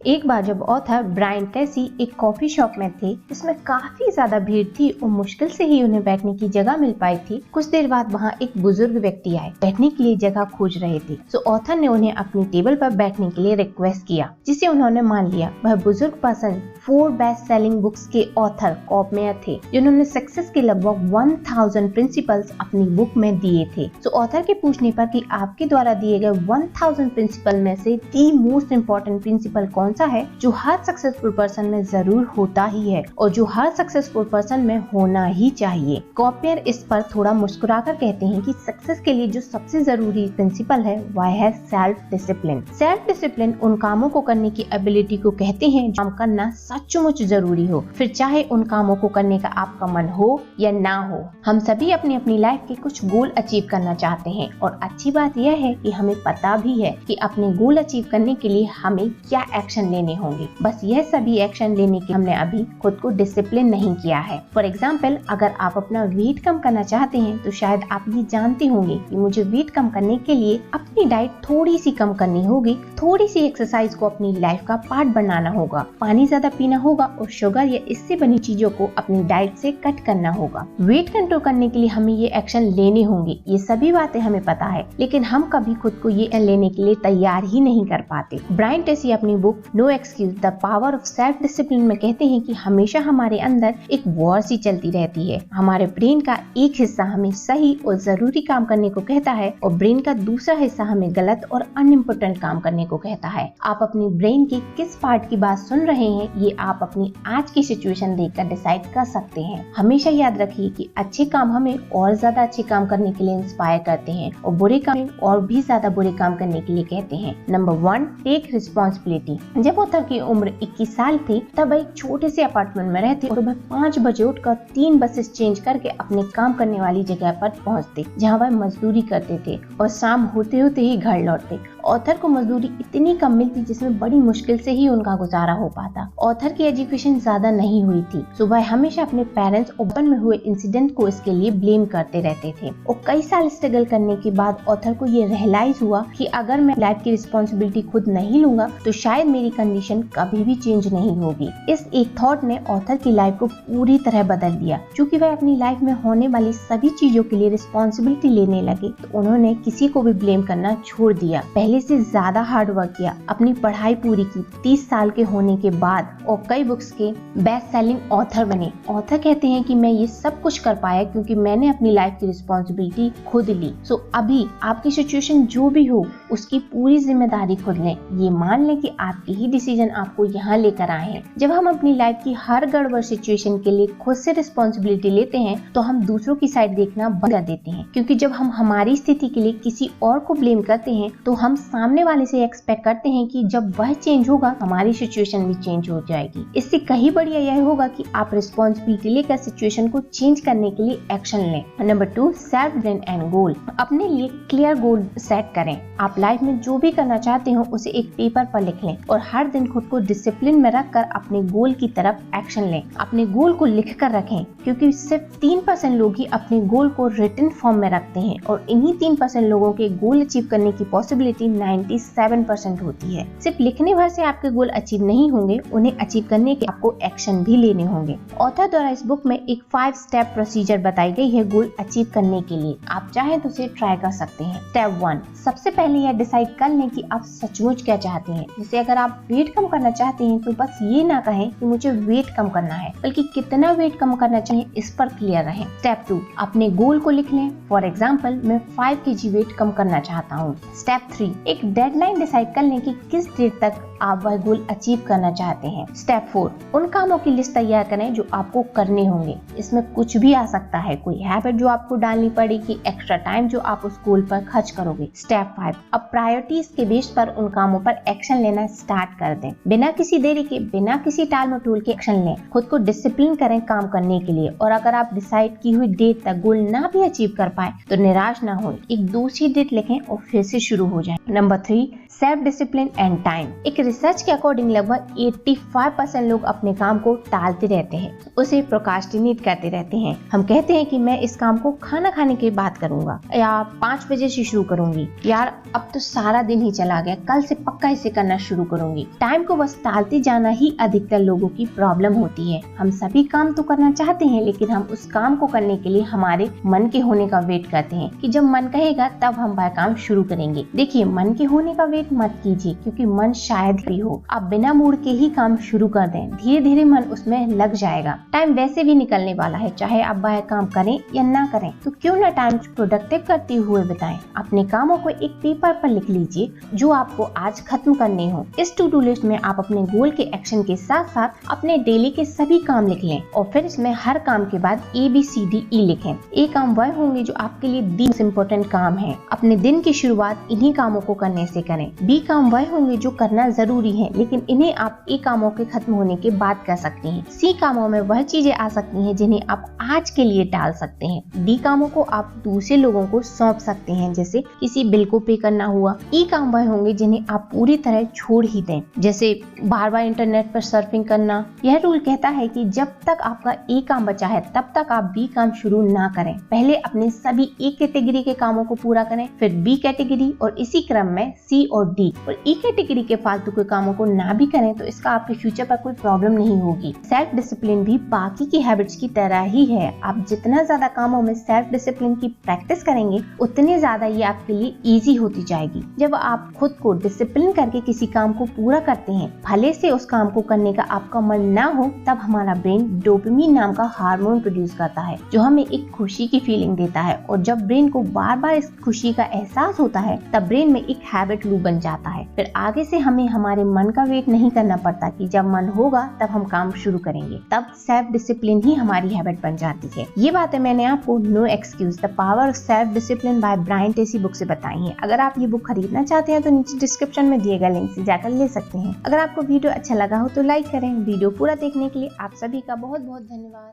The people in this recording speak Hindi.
एक बार जब ऑथर ब्रायन ट्रेसी एक कॉफी शॉप में थे जिसमें काफी ज्यादा भीड़ थी और मुश्किल से ही उन्हें बैठने की जगह मिल पाई थी, कुछ देर बाद वहाँ एक बुजुर्ग व्यक्ति आए, बैठने के लिए जगह खोज रहे थे। तो ऑथर ने उन्हें अपनी टेबल पर बैठने के लिए रिक्वेस्ट किया, जिसे उन्होंने मान लिया। वह बुजुर्ग पर्सन 4 बेस्ट सेलिंग बुक्स के ऑथर कॉब मेयर थे, जिन्होंने सक्सेस के लगभग 1000 प्रिंसिपल्स अपनी बुक में दिए थे। तो ऑथर के पूछने पर कि आपके द्वारा दिए गए 1000 प्रिंसिपल में से दी मोस्ट इम्पोर्टेंट प्रिंसिपल कौन सा है, जो हर सक्सेसफुल पर्सन में जरूर होता ही है और जो हर सक्सेसफुल पर्सन में होना ही चाहिए। कॉब मेयर इस पर थोड़ा मुस्कुराकर कहते हैं कि सक्सेस के लिए जो सबसे जरूरी प्रिंसिपल है वह है सेल्फ डिसिप्लिन। सेल्फ डिसिप्लिन उन कामों को करने की एबिलिटी को कहते हैं जो काम करना सचमुच जरूरी हो, फिर चाहे उन कामों को करने का आपका मन हो या ना हो। हम सभी अपनी अपनी लाइफ के कुछ गोल अचीव करना चाहते हैं और अच्छी बात यह है कि हमें पता भी है कि अपने गोल अचीव करने के लिए हमें क्या एक्शन लेने होंगे। बस यह सभी एक्शन लेने के हमने अभी खुद को डिसिप्लिन नहीं किया है। फॉर एग्जाम्पल, अगर आप अपना वेट कम करना चाहते हैं तो शायद आप ये जानते होंगे कि मुझे वेट कम करने के लिए अपनी डाइट थोड़ी सी कम करनी होगी, थोड़ी सी एक्सरसाइज को अपनी लाइफ का पार्ट बनाना होगा, पानी ज्यादा पीना होगा और शुगर या इससे बनी चीजों को अपनी डाइट से कट करना होगा। वेट कंट्रोल करने के लिए हमें ये एक्शन लेने होंगे। ये सभी बातें हमें पता है, लेकिन हम कभी खुद को ये लेने के लिए तैयार ही नहीं कर पाते। ब्रायन ट्रेसी अपनी book no excuses the power of self discipline में कहते हैं कि हमेशा हमारे अंदर एक वॉर सी चलती रहती है। हमारे ब्रेन का एक हिस्सा हमें सही और जरूरी काम करने को कहता है और ब्रेन का दूसरा हिस्सा हमें गलत और अनइम्पोर्टेंट काम करने को कहता है। आप अपनी ब्रेन के किस पार्ट की बात सुन रहे हैं, ये आप अपनी आज की सिचुएशन देखकर डिसाइड कर सकते हैं। हमेशा याद रखिए कि अच्छे काम हमें और ज्यादा अच्छे काम करने के लिए इंस्पायर करते हैं और बुरे काम और भी ज्यादा बुरे काम करने के लिए कहते हैं। Number 1, take responsibility. जब ऑथर की उम्र 21 साल थी तब वह एक छोटे से अपार्टमेंट में रहते और सुबह 5 बजे उठकर 3 बसेस चेंज करके अपने काम करने वाली जगह पर पहुंचते, जहां वह मजदूरी करते थे और शाम होते होते ही घर लौटते। ऑथर को मजदूरी इतनी कम मिलती जिसमें बड़ी मुश्किल से ही उनका गुजारा हो पाता। ऑथर की एजुकेशन ज्यादा नहीं हुई थी, तो वह हमेशा अपने पेरेंट्स ओपन में हुए इंसिडेंट को इसके लिए ब्लेम करते रहते थे। और कई साल स्ट्रगल करने के बाद ऑथर को ये रियलाइज हुआ कि अगर मैं लाइफ की रिस्पॉन्सिबिलिटी खुद नहीं लूंगा तो शायद मेरी कंडीशन कभी भी चेंज नहीं होगी। इस एक थॉट ने ऑथर की लाइफ को पूरी तरह बदल दिया। क्योंकि वह अपनी लाइफ में होने वाली सभी चीजों के लिए रिस्पॉन्सिबिलिटी लेने लगे तो उन्होंने किसी को भी ब्लेम करना छोड़ दिया। पहले से ज्यादा हार्ड वर्क किया, अपनी पढ़ाई पूरी की, 30 साल के होने के बाद और कई बुक्स के बेस्ट सेलिंग ऑथर बने। ऑथर कहते हैं कि मैं ये सब कुछ कर पाया क्योंकि मैंने अपनी लाइफ की रिस्पॉन्सिबिलिटी खुद ली। सो अभी आपकी सिचुएशन जो भी हो उसकी पूरी जिम्मेदारी खुद लें। ये मान लें कि आपके ही डिसीजन आपको यहाँ लेकर आए हैं। जब हम अपनी लाइफ की हर गड़बड़ सिचुएशन के लिए खुद से रिस्पॉन्सिबिलिटी लेते हैं तो हम दूसरों की साइड देखना बंद कर देते हैं, क्योंकि जब हम हमारी स्थिति के लिए किसी और को ब्लेम करते हैं तो हम सामने वाले से एक्सपेक्ट करते हैं कि जब वह चेंज होगा हमारी सिचुएशन भी चेंज हो जाएगी। इससे कहीं बढ़िया यह होगा कि आप रिस्पॉन्सिबिलिटी लेकर सिचुएशन को चेंज करने के लिए एक्शन लें। नंबर 2, सेल्फ ब्रेन एंड गोल। अपने लिए क्लियर गोल सेट करें। आप लाइफ में जो भी करना चाहते हो उसे एक पेपर पर लिख लें और हर दिन खुद को डिसिप्लिन में रखकर अपने गोल की तरफ एक्शन लें। अपने गोल को लिख कर रखें, क्योंकि सिर्फ 3% लोग ही अपने गोल को रिटन फॉर्म में रखते हैं और इन्हीं 3% लोगों के गोल अचीव करने की पॉसिबिलिटी 97% होती है। सिर्फ लिखने भर से आपके गोल अचीव नहीं होंगे, उन्हें अचीव करने के आपको एक्शन भी लेने होंगे। ऑथर द्वारा इस बुक में एक 5 स्टेप प्रोसीजर बताई गई है गोल अचीव करने के लिए। आप चाहें तो उसे ट्राई कर सकते हैं। स्टेप 1, सबसे पहले यह डिसाइड कर लें कि आप सचमुच क्या चाहते हैं। जैसे अगर आप वेट कम करना चाहते हैं तो बस ये ना कहें कि मुझे वेट कम करना है, बल्कि कितना वेट कम करना चाहिए इस पर क्लियर रहें। स्टेप 2, अपने गोल को लिख लें। फॉर एग्जाम्पल, मैं 5 kg वेट कम करना चाहता हूँ। स्टेप 3, एक डेडलाइन डिसाइड कर लें कि किस डेट तक आप वह गोल अचीव करना चाहते हैं। स्टेप 4, उन कामों की लिस्ट तैयार करें जो आपको करने होंगे। इसमें कुछ भी आ सकता है, कोई हैबिट जो आपको डालनी पड़ेगी, एक्स्ट्रा टाइम जो आप उस गोल पर खर्च करोगे। स्टेप 5, अब प्रायोरिटीज के बेस पर उन कामों पर एक्शन लेना स्टार्ट कर दें। बिना किसी देरी के, बिना किसी टाल मटोल के एक्शन लें। खुद को डिसिप्लिन करें काम करने के लिए और अगर आप डिसाइड की हुई डेट तक गोल ना भी अचीव कर पाए तो निराश ना हो, एक दूसरी डेट लिखें और फिर से शुरू हो जाए। Number 3, self discipline and time. एक रिसर्च के अकॉर्डिंग लगभग 85% लोग अपने काम को टालते रहते हैं, उसे प्रोक्रास्टिनेट करते रहते हैं। हम कहते हैं कि मैं इस काम को खाना खाने के बाद करूंगा, या 5 बजे से शुरू करूंगी, यार अब तो सारा दिन ही चला गया, कल से पक्का इसे करना शुरू करूंगी। टाइम को बस टालते जाना ही अधिकतर लोगों की प्रॉब्लम होती है। हम सभी काम तो करना चाहते हैं, लेकिन हम उस काम को करने के लिए हमारे मन के होने का वेट करते हैं कि जब मन कहेगा तब हम वह काम शुरू करेंगे। देखिए, मन के होने का वेट मत कीजिए, क्योंकि मन शायद भी हो। आप बिना मूड के ही काम शुरू कर दें, धीरे धीरे मन उसमें लग जाएगा। टाइम वैसे भी निकलने वाला है, चाहे आप वह काम करें या ना करें, तो क्यों ना टाइम प्रोडक्टिव करते हुए बिताएं। अपने कामों को एक पेपर पर लिख लीजिए जो आपको आज खत्म करने हो। इस टू डू लिस्ट में आप अपने गोल के एक्शन के साथ साथ अपने डेली के सभी काम लिख लें, और फिर इसमें हर काम के बाद ABCDE लिखें। ए काम वह होंगे जो आपके लिए दी इम्पोर्टेंट काम है, अपने दिन की शुरुआत इन्हीं कामों को करने से करें। बी काम वह होंगे जो करना जरूरी है, लेकिन इन्हें आप ए कामों के खत्म होने के बाद कर सकते हैं। सी कामों में वह चीजें आ सकती हैं जिन्हें आप आज के लिए टाल सकते हैं। डी कामों को आप दूसरे लोगों को सौंप सकते हैं, जैसे किसी बिल को पे करना हुआ। ई काम वह होंगे जिन्हें आप पूरी तरह छोड़ ही दें, जैसे बार बार इंटरनेट पर सर्फिंग करना। यह रूल कहता है कि जब तक आपका ए काम बचा है तब तक आप बी काम शुरू ना करें। पहले अपने सभी ए कैटेगरी के कामों को पूरा करें, फिर बी कैटेगरी, और इसी क्रम में सी और डी। और ई कैटेगरी के फालतू के कामों को ना भी करें तो इसका आपके फ्यूचर पर कोई प्रॉब्लम नहीं होगी। सेल्फ डिसिप्लिन भी बाकी की हैबिट्स की तरह ही है। आप जितना ज्यादा कामों में सेल्फ डिसिप्लिन की प्रैक्टिस करेंगे, उतने ज्यादा ये आपके लिए इजी होती जाएगी। जब आप खुद को डिसिप्लिन करके किसी काम को पूरा करते हैं, भले से उस काम को करने का आपका मन ना हो, तब हमारा ब्रेन डोपामिन नाम का हार्मोन प्रोड्यूस करता है जो हमें एक खुशी की फीलिंग देता है। और जब ब्रेन को बार बार इस खुशी का एहसास होता है, तब ब्रेन में एक हैबिट लूप बन जाता है। फिर आगे से हमें हमारे मन का वेट नहीं करना पड़ता कि जब मन होगा तब हम काम शुरू करेंगे। तब सेल्फ डिसिप्लिन ही हमारी हैबिट बन जाती है। ये बातें मैंने आपको no excuses the power of self discipline by Brian Tracy book से बताई हैं। अगर आप ये बुक खरीदना चाहते हैं तो नीचे डिस्क्रिप्शन में दिए गए लिंक से जाकर ले सकते हैं। अगर आपको वीडियो अच्छा लगा हो तो लाइक करें। वीडियो पूरा देखने के लिए आप सभी का बहुत बहुत धन्यवाद।